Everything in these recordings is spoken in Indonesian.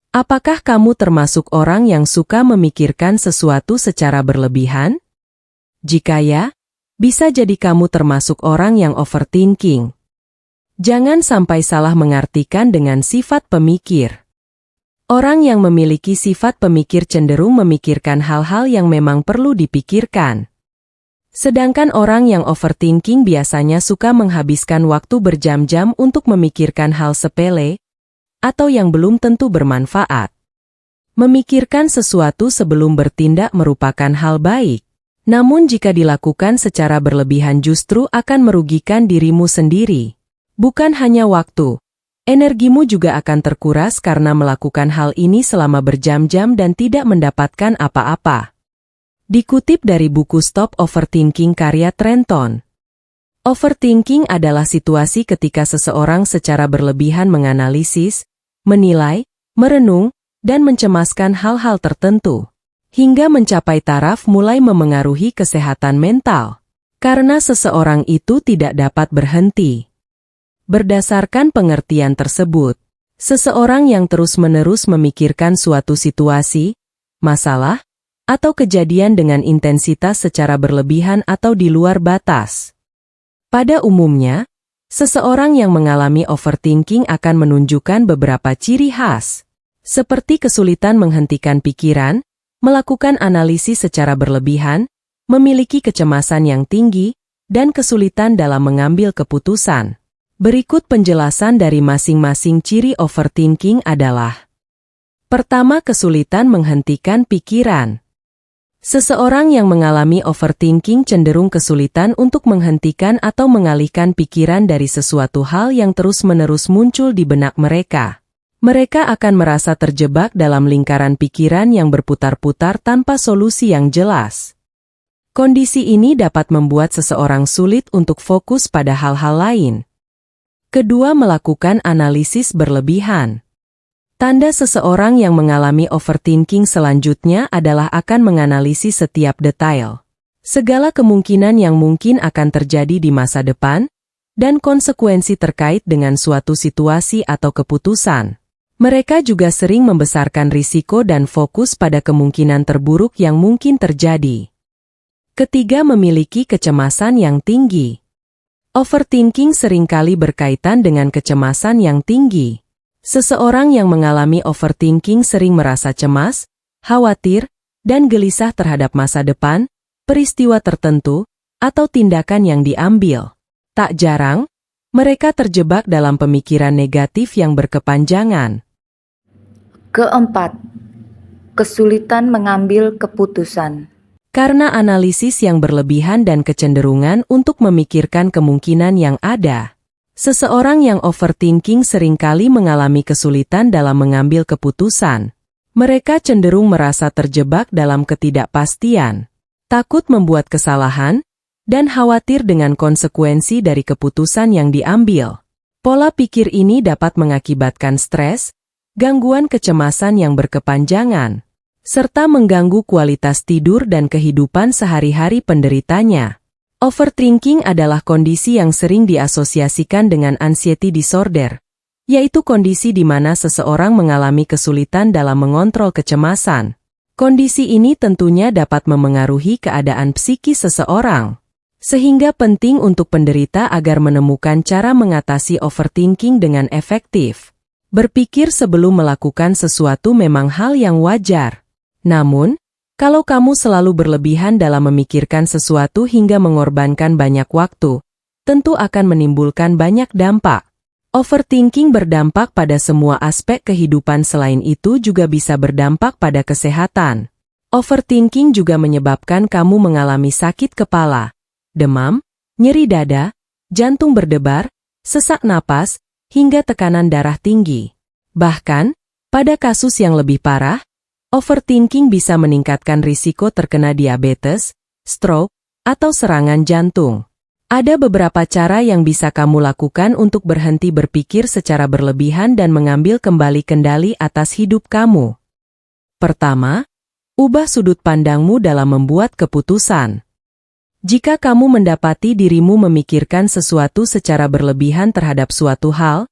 Apakah kamu termasuk orang yang suka memikirkan sesuatu secara berlebihan? Jika ya, bisa jadi kamu termasuk orang yang overthinking. Jangan sampai salah mengartikan dengan sifat pemikir. Orang yang memiliki sifat pemikir cenderung memikirkan hal-hal yang memang perlu dipikirkan. Sedangkan orang yang overthinking biasanya suka menghabiskan waktu berjam-jam untuk memikirkan hal sepele, atau yang belum tentu bermanfaat. Memikirkan sesuatu sebelum bertindak merupakan hal baik. Namun jika dilakukan secara berlebihan justru akan merugikan dirimu sendiri. Bukan hanya waktu, energimu juga akan terkuras karena melakukan hal ini selama berjam-jam dan tidak mendapatkan apa-apa. Dikutip dari buku Stop Overthinking karya Trenton. Overthinking adalah situasi ketika seseorang secara berlebihan menganalisis, menilai, merenung, dan mencemaskan hal-hal tertentu, hingga mencapai taraf mulai memengaruhi kesehatan mental, karena seseorang itu tidak dapat berhenti. Berdasarkan pengertian tersebut, seseorang yang terus-menerus memikirkan suatu situasi, masalah, atau kejadian dengan intensitas secara berlebihan atau di luar batas. Pada umumnya, seseorang yang mengalami overthinking akan menunjukkan beberapa ciri khas, seperti kesulitan menghentikan pikiran, melakukan analisis secara berlebihan, memiliki kecemasan yang tinggi, dan kesulitan dalam mengambil keputusan. Berikut penjelasan dari masing-masing ciri overthinking adalah: pertama, kesulitan menghentikan pikiran. Seseorang yang mengalami overthinking cenderung kesulitan untuk menghentikan atau mengalihkan pikiran dari sesuatu hal yang terus-menerus muncul di benak mereka. Mereka akan merasa terjebak dalam lingkaran pikiran yang berputar-putar tanpa solusi yang jelas. Kondisi ini dapat membuat seseorang sulit untuk fokus pada hal-hal lain. Kedua, melakukan analisis berlebihan. Tanda seseorang yang mengalami overthinking selanjutnya adalah akan menganalisis setiap detail, segala kemungkinan yang mungkin akan terjadi di masa depan, dan konsekuensi terkait dengan suatu situasi atau keputusan. Mereka juga sering membesarkan risiko dan fokus pada kemungkinan terburuk yang mungkin terjadi. Ketiga, memiliki kecemasan yang tinggi. Overthinking seringkali berkaitan dengan kecemasan yang tinggi. Seseorang yang mengalami overthinking sering merasa cemas, khawatir, dan gelisah terhadap masa depan, peristiwa tertentu, atau tindakan yang diambil. Tak jarang, mereka terjebak dalam pemikiran negatif yang berkepanjangan. Keempat, kesulitan mengambil keputusan. Karena analisis yang berlebihan dan kecenderungan untuk memikirkan kemungkinan yang ada, seseorang yang overthinking seringkali mengalami kesulitan dalam mengambil keputusan. Mereka cenderung merasa terjebak dalam ketidakpastian, takut membuat kesalahan, dan khawatir dengan konsekuensi dari keputusan yang diambil. Pola pikir ini dapat mengakibatkan stres, gangguan kecemasan yang berkepanjangan, serta mengganggu kualitas tidur dan kehidupan sehari-hari penderitanya. Overthinking adalah kondisi yang sering diasosiasikan dengan anxiety disorder, yaitu kondisi di mana seseorang mengalami kesulitan dalam mengontrol kecemasan. Kondisi ini tentunya dapat memengaruhi keadaan psikis seseorang, sehingga penting untuk penderita agar menemukan cara mengatasi overthinking dengan efektif. Berpikir sebelum melakukan sesuatu memang hal yang wajar. Namun, kalau kamu selalu berlebihan dalam memikirkan sesuatu hingga mengorbankan banyak waktu, tentu akan menimbulkan banyak dampak. Overthinking berdampak pada semua aspek kehidupan, selain itu juga bisa berdampak pada kesehatan. Overthinking juga menyebabkan kamu mengalami sakit kepala, demam, nyeri dada, jantung berdebar, sesak napas, hingga tekanan darah tinggi. Bahkan, pada kasus yang lebih parah, overthinking bisa meningkatkan risiko terkena diabetes, stroke, atau serangan jantung. Ada beberapa cara yang bisa kamu lakukan untuk berhenti berpikir secara berlebihan dan mengambil kembali kendali atas hidup kamu. Pertama, ubah sudut pandangmu dalam membuat keputusan. Jika kamu mendapati dirimu memikirkan sesuatu secara berlebihan terhadap suatu hal,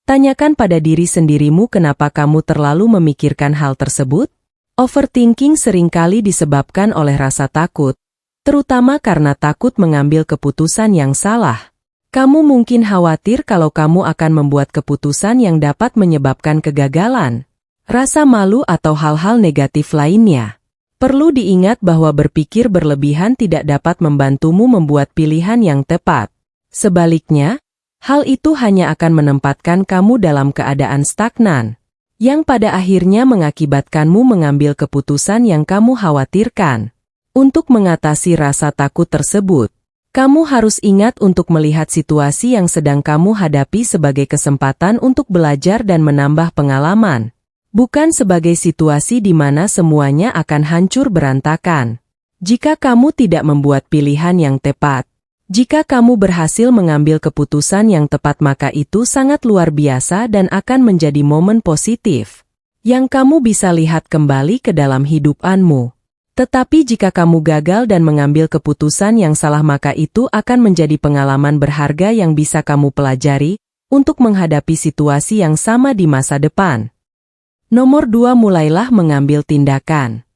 Tanyakan pada diri sendirimu kenapa kamu terlalu memikirkan hal tersebut. Overthinking seringkali disebabkan oleh rasa takut, terutama karena takut mengambil keputusan yang salah. Kamu mungkin khawatir kalau kamu akan membuat keputusan yang dapat menyebabkan kegagalan, rasa malu atau hal-hal negatif lainnya. Perlu diingat bahwa berpikir berlebihan tidak dapat membantumu membuat pilihan yang tepat. Sebaliknya, hal itu hanya akan menempatkan kamu dalam keadaan stagnan, yang pada akhirnya mengakibatkanmu mengambil keputusan yang kamu khawatirkan. Untuk mengatasi rasa takut tersebut, kamu harus ingat untuk melihat situasi yang sedang kamu hadapi sebagai kesempatan untuk belajar dan menambah pengalaman, bukan sebagai situasi di mana semuanya akan hancur berantakan. Jika kamu tidak membuat pilihan yang tepat, jika kamu berhasil mengambil keputusan yang tepat, maka itu sangat luar biasa dan akan menjadi momen positif yang kamu bisa lihat kembali ke dalam hidupanmu. Tetapi jika kamu gagal dan mengambil keputusan yang salah, maka itu akan menjadi pengalaman berharga yang bisa kamu pelajari untuk menghadapi situasi yang sama di masa depan. Nomor 2, mulailah mengambil tindakan.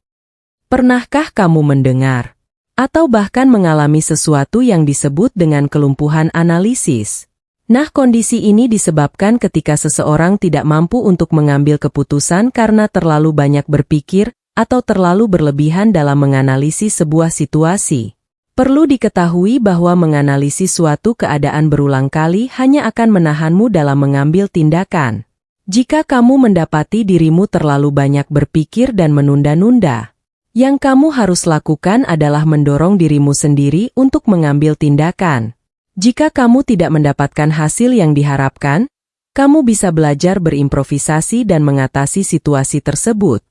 Pernahkah kamu mendengar atau bahkan mengalami sesuatu yang disebut dengan kelumpuhan analisis? Nah, kondisi ini disebabkan ketika seseorang tidak mampu untuk mengambil keputusan karena terlalu banyak berpikir atau terlalu berlebihan dalam menganalisis sebuah situasi. Perlu diketahui bahwa menganalisis suatu keadaan berulang kali hanya akan menahanmu dalam mengambil tindakan. Jika kamu mendapati dirimu terlalu banyak berpikir dan menunda-nunda, yang kamu harus lakukan adalah mendorong dirimu sendiri untuk mengambil tindakan. Jika kamu tidak mendapatkan hasil yang diharapkan, kamu bisa belajar berimprovisasi dan mengatasi situasi tersebut.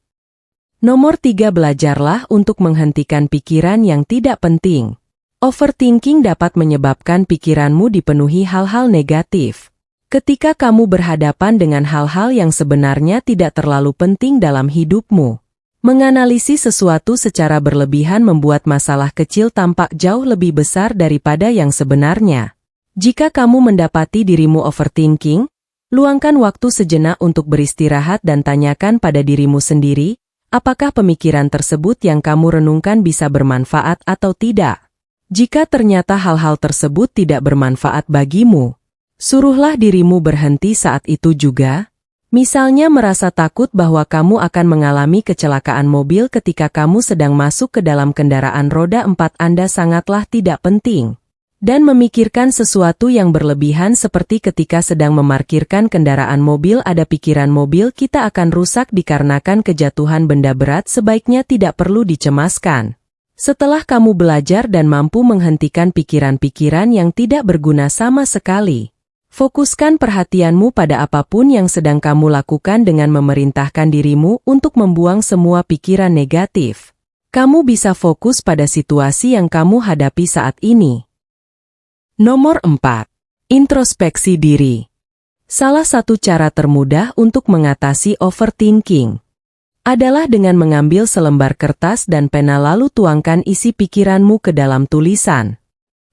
Nomor 3, belajarlah untuk menghentikan pikiran yang tidak penting. Overthinking dapat menyebabkan pikiranmu dipenuhi hal-hal negatif. Ketika kamu berhadapan dengan hal-hal yang sebenarnya tidak terlalu penting dalam hidupmu, menganalisis sesuatu secara berlebihan membuat masalah kecil tampak jauh lebih besar daripada yang sebenarnya. Jika kamu mendapati dirimu overthinking, luangkan waktu sejenak untuk beristirahat dan tanyakan pada dirimu sendiri, apakah pemikiran tersebut yang kamu renungkan bisa bermanfaat atau tidak? Jika ternyata hal-hal tersebut tidak bermanfaat bagimu, suruhlah dirimu berhenti saat itu juga. Misalnya merasa takut bahwa kamu akan mengalami kecelakaan mobil ketika kamu sedang masuk ke dalam kendaraan roda 4, Anda sangatlah tidak penting. Dan memikirkan sesuatu yang berlebihan seperti ketika sedang memarkirkan kendaraan mobil, ada pikiran mobil kita akan rusak dikarenakan kejatuhan benda berat, sebaiknya tidak perlu dicemaskan. Setelah kamu belajar dan mampu menghentikan pikiran-pikiran yang tidak berguna sama sekali, fokuskan perhatianmu pada apapun yang sedang kamu lakukan dengan memerintahkan dirimu untuk membuang semua pikiran negatif. Kamu bisa fokus pada situasi yang kamu hadapi saat ini. Nomor 4. Introspeksi diri. Salah satu cara termudah untuk mengatasi overthinking adalah dengan mengambil selembar kertas dan pena lalu tuangkan isi pikiranmu ke dalam tulisan.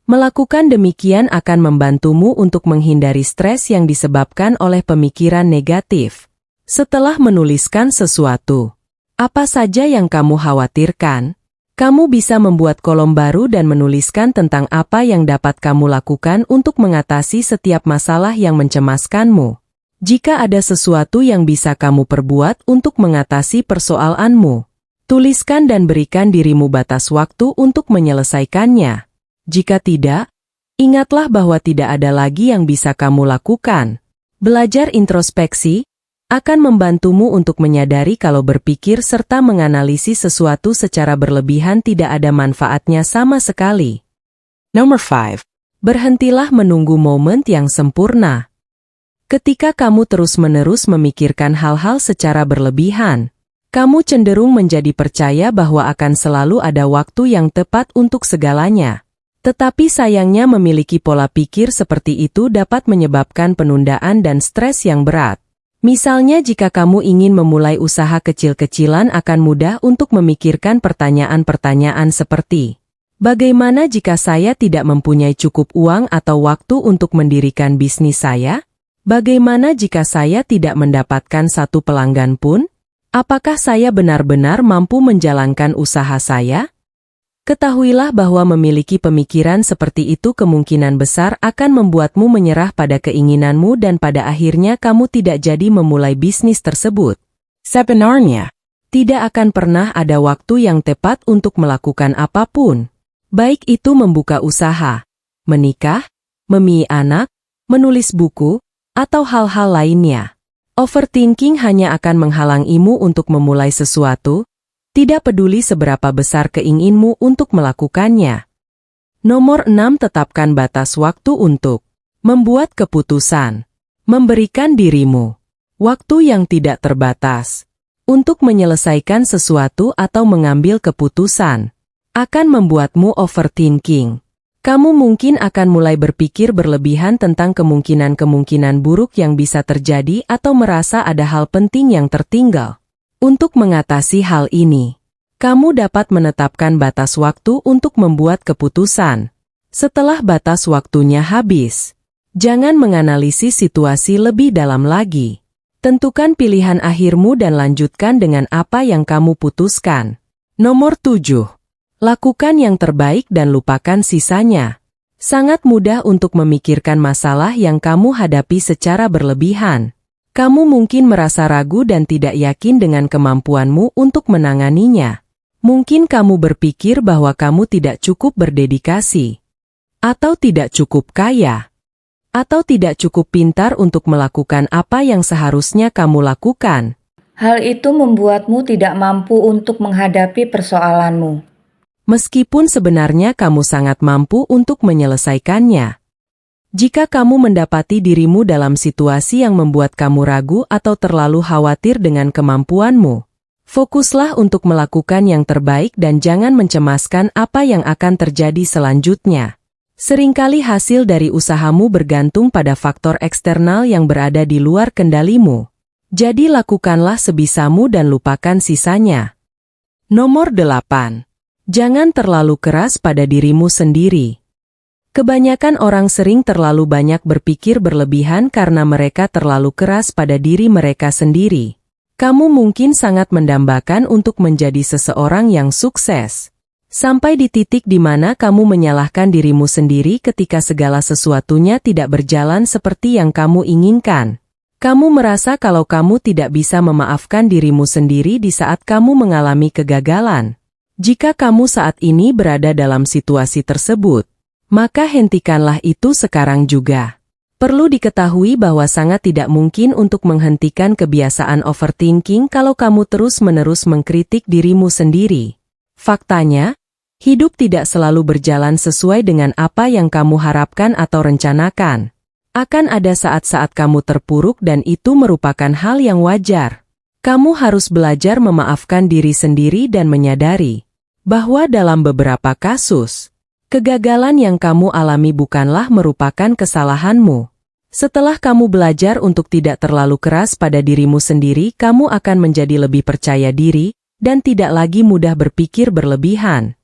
Melakukan demikian akan membantumu untuk menghindari stres yang disebabkan oleh pemikiran negatif. Setelah menuliskan sesuatu, apa saja yang kamu khawatirkan, kamu bisa membuat kolom baru dan menuliskan tentang apa yang dapat kamu lakukan untuk mengatasi setiap masalah yang mencemaskanmu. Jika ada sesuatu yang bisa kamu perbuat untuk mengatasi persoalanmu, tuliskan dan berikan dirimu batas waktu untuk menyelesaikannya. Jika tidak, ingatlah bahwa tidak ada lagi yang bisa kamu lakukan. Belajar introspeksi akan membantumu untuk menyadari kalau berpikir serta menganalisis sesuatu secara berlebihan tidak ada manfaatnya sama sekali. Nomor 5. Berhentilah menunggu momen yang sempurna. Ketika kamu terus-menerus memikirkan hal-hal secara berlebihan, kamu cenderung menjadi percaya bahwa akan selalu ada waktu yang tepat untuk segalanya. Tetapi sayangnya memiliki pola pikir seperti itu dapat menyebabkan penundaan dan stres yang berat. Misalnya jika kamu ingin memulai usaha kecil-kecilan, akan mudah untuk memikirkan pertanyaan-pertanyaan seperti, bagaimana jika saya tidak mempunyai cukup uang atau waktu untuk mendirikan bisnis saya? Bagaimana jika saya tidak mendapatkan satu pelanggan pun? Apakah saya benar-benar mampu menjalankan usaha saya? Ketahuilah bahwa memiliki pemikiran seperti itu kemungkinan besar akan membuatmu menyerah pada keinginanmu dan pada akhirnya kamu tidak jadi memulai bisnis tersebut. Sebenarnya, tidak akan pernah ada waktu yang tepat untuk melakukan apapun. Baik itu membuka usaha, menikah, memilih anak, menulis buku, atau hal-hal lainnya. Overthinking hanya akan menghalangimu untuk memulai sesuatu, tidak peduli seberapa besar keinginanmu untuk melakukannya. Nomor 6. Tetapkan batas waktu untuk membuat keputusan. Memberikan dirimu waktu yang tidak terbatas untuk menyelesaikan sesuatu atau mengambil keputusan akan membuatmu overthinking. Kamu mungkin akan mulai berpikir berlebihan tentang kemungkinan-kemungkinan buruk yang bisa terjadi atau merasa ada hal penting yang tertinggal. Untuk mengatasi hal ini, kamu dapat menetapkan batas waktu untuk membuat keputusan. Setelah batas waktunya habis, jangan menganalisis situasi lebih dalam lagi. Tentukan pilihan akhirmu dan lanjutkan dengan apa yang kamu putuskan. Nomor 7. Lakukan yang terbaik dan lupakan sisanya. Sangat mudah untuk memikirkan masalah yang kamu hadapi secara berlebihan. Kamu mungkin merasa ragu dan tidak yakin dengan kemampuanmu untuk menanganinya. Mungkin kamu berpikir bahwa kamu tidak cukup berdedikasi, atau tidak cukup kaya, atau tidak cukup pintar untuk melakukan apa yang seharusnya kamu lakukan. Hal itu membuatmu tidak mampu untuk menghadapi persoalanmu. Meskipun sebenarnya kamu sangat mampu untuk menyelesaikannya. Jika kamu mendapati dirimu dalam situasi yang membuat kamu ragu atau terlalu khawatir dengan kemampuanmu, fokuslah untuk melakukan yang terbaik dan jangan mencemaskan apa yang akan terjadi selanjutnya. Seringkali hasil dari usahamu bergantung pada faktor eksternal yang berada di luar kendalimu. Jadi lakukanlah sebisamu dan lupakan sisanya. Nomor 8. Jangan terlalu keras pada dirimu sendiri. Kebanyakan orang sering terlalu banyak berpikir berlebihan karena mereka terlalu keras pada diri mereka sendiri. Kamu mungkin sangat mendambakan untuk menjadi seseorang yang sukses. Sampai di titik di mana kamu menyalahkan dirimu sendiri ketika segala sesuatunya tidak berjalan seperti yang kamu inginkan. Kamu merasa kalau kamu tidak bisa memaafkan dirimu sendiri di saat kamu mengalami kegagalan. Jika kamu saat ini berada dalam situasi tersebut, maka hentikanlah itu sekarang juga. Perlu diketahui bahwa sangat tidak mungkin untuk menghentikan kebiasaan overthinking kalau kamu terus-menerus mengkritik dirimu sendiri. Faktanya, hidup tidak selalu berjalan sesuai dengan apa yang kamu harapkan atau rencanakan. Akan ada saat-saat kamu terpuruk dan itu merupakan hal yang wajar. Kamu harus belajar memaafkan diri sendiri dan menyadari bahwa dalam beberapa kasus, kegagalan yang kamu alami bukanlah merupakan kesalahanmu. Setelah kamu belajar untuk tidak terlalu keras pada dirimu sendiri, kamu akan menjadi lebih percaya diri dan tidak lagi mudah berpikir berlebihan.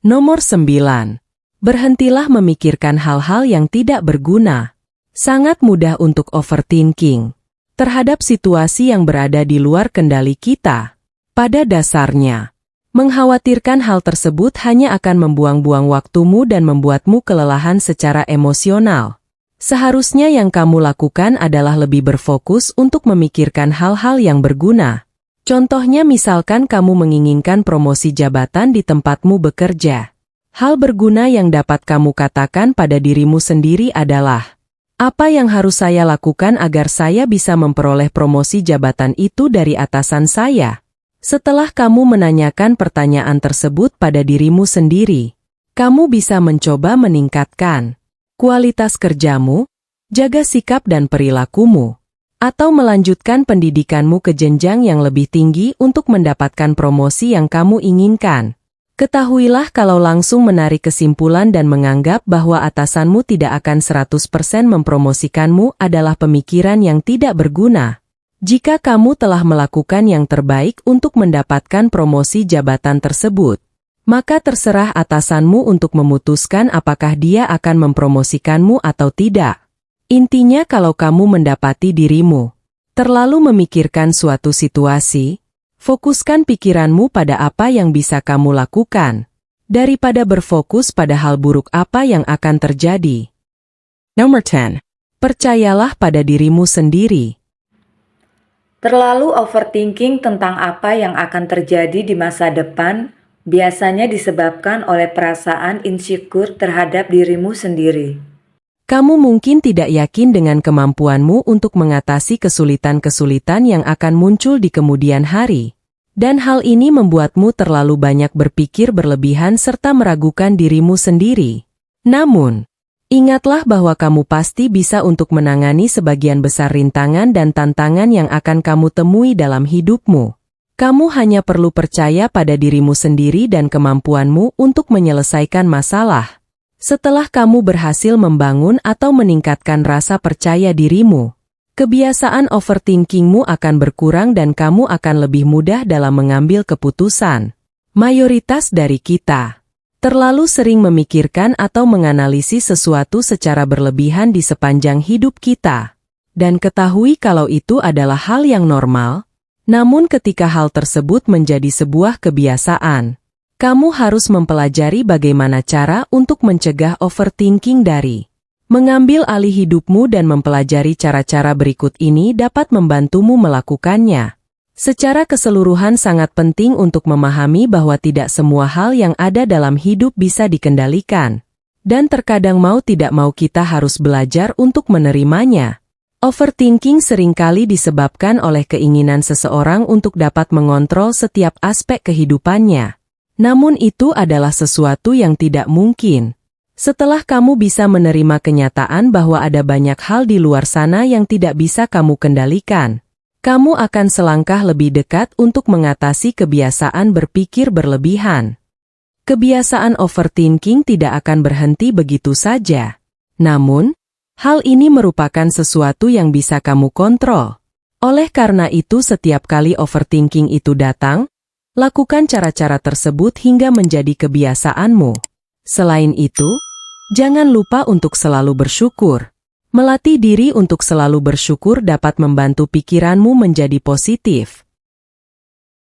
Nomor 9. Berhentilah memikirkan hal-hal yang tidak berguna. Sangat mudah untuk overthinking terhadap situasi yang berada di luar kendali kita. Pada dasarnya, mengkhawatirkan hal tersebut hanya akan membuang-buang waktumu dan membuatmu kelelahan secara emosional. Seharusnya yang kamu lakukan adalah lebih berfokus untuk memikirkan hal-hal yang berguna. Contohnya misalkan kamu menginginkan promosi jabatan di tempatmu bekerja. Hal berguna yang dapat kamu katakan pada dirimu sendiri adalah, apa yang harus saya lakukan agar saya bisa memperoleh promosi jabatan itu dari atasan saya? Setelah kamu menanyakan pertanyaan tersebut pada dirimu sendiri, kamu bisa mencoba meningkatkan kualitas kerjamu, jaga sikap dan perilakumu, atau melanjutkan pendidikanmu ke jenjang yang lebih tinggi untuk mendapatkan promosi yang kamu inginkan. Ketahuilah kalau langsung menarik kesimpulan dan menganggap bahwa atasanmu tidak akan 100% mempromosikanmu adalah pemikiran yang tidak berguna. Jika kamu telah melakukan yang terbaik untuk mendapatkan promosi jabatan tersebut, maka terserah atasanmu untuk memutuskan apakah dia akan mempromosikanmu atau tidak. Intinya kalau kamu mendapati dirimu terlalu memikirkan suatu situasi, fokuskan pikiranmu pada apa yang bisa kamu lakukan, daripada berfokus pada hal buruk apa yang akan terjadi. Nomor 10. Percayalah pada dirimu sendiri. Terlalu overthinking tentang apa yang akan terjadi di masa depan biasanya disebabkan oleh perasaan insecure terhadap dirimu sendiri. Kamu mungkin tidak yakin dengan kemampuanmu untuk mengatasi kesulitan-kesulitan yang akan muncul di kemudian hari. Dan hal ini membuatmu terlalu banyak berpikir berlebihan serta meragukan dirimu sendiri. Namun, ingatlah bahwa kamu pasti bisa untuk menangani sebagian besar rintangan dan tantangan yang akan kamu temui dalam hidupmu. Kamu hanya perlu percaya pada dirimu sendiri dan kemampuanmu untuk menyelesaikan masalah. Setelah kamu berhasil membangun atau meningkatkan rasa percaya dirimu, kebiasaan overthinkingmu akan berkurang dan kamu akan lebih mudah dalam mengambil keputusan. Mayoritas dari kita terlalu sering memikirkan atau menganalisis sesuatu secara berlebihan di sepanjang hidup kita. Dan ketahui kalau itu adalah hal yang normal, namun ketika hal tersebut menjadi sebuah kebiasaan, kamu harus mempelajari bagaimana cara untuk mencegah overthinking dari mengambil alih hidupmu dan mempelajari cara-cara berikut ini dapat membantumu melakukannya. Secara keseluruhan sangat penting untuk memahami bahwa tidak semua hal yang ada dalam hidup bisa dikendalikan. Dan terkadang mau tidak mau kita harus belajar untuk menerimanya. Overthinking seringkali disebabkan oleh keinginan seseorang untuk dapat mengontrol setiap aspek kehidupannya. Namun itu adalah sesuatu yang tidak mungkin. Setelah kamu bisa menerima kenyataan bahwa ada banyak hal di luar sana yang tidak bisa kamu kendalikan, kamu akan selangkah lebih dekat untuk mengatasi kebiasaan berpikir berlebihan. Kebiasaan overthinking tidak akan berhenti begitu saja. Namun, hal ini merupakan sesuatu yang bisa kamu kontrol. Oleh karena itu setiap kali overthinking itu datang, lakukan cara-cara tersebut hingga menjadi kebiasaanmu. Selain itu, jangan lupa untuk selalu bersyukur. Melatih diri untuk selalu bersyukur dapat membantu pikiranmu menjadi positif.